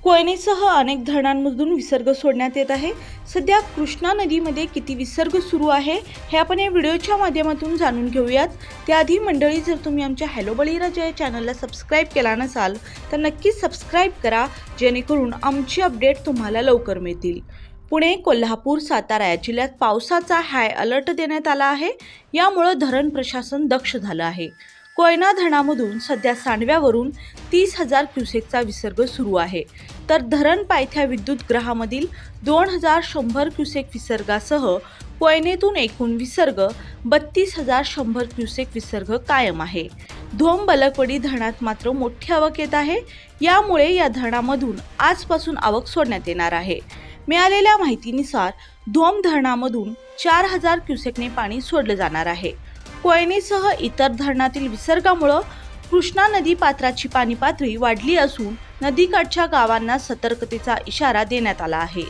कोयनेसह अनेक धरणांमधून विसर्ग सोडण्यात येत आहे। सध्या कृष्णा नदीमध्ये किती विसर्ग सुरू आहे हे आपण या व्हिडिओच्या माध्यमातून जाणून घेऊयात। त्याआधी मंडळी, जर तुम्ही आमच्या हॅलो बळीराजा या चॅनलला सबस्क्राइब केला नसाल तर नक्कीच सबस्क्राइब करा, जेणेकरून आमची अपडेट तुम्हाला लवकर मिळतील। पुणे, कोल्हापूर, सातारा या जिल्ह्यात पावसाचा हाय अलर्ट देण्यात आला आहे। यामुळे धरण प्रशासन दक्ष झालं आहे। कोयना धरणामधून सध्या सांडव्यावरून 30,000 क्युसेकचा विसर्ग सुरू आहे, तर धरण पायथ्या विद्युतगृहामधील 2,100 क्युसेक विसर्गासह कोयनेतून एकूण विसर्ग 32,100 क्युसेक विसर्ग कायम आहे। धोम बलकवडी धरणात मात्र मोठी आवक येत आहे। यामुळे या धरणामधून आजपासून आवक सोडण्यात येणार आहे। मिळालेल्या माहितीनुसार धोम धरणामधून 4,000 क्युसेकने पाणी सोडलं जाणार आहे। कोयनेसह इतर धरणातील विसर्गामुळे कृष्णा नदी पात्राची पाणी पातळी वाढली असून नदीकाठच्या गावांना सतर्कतेचा इशारा देण्यात आला आहे।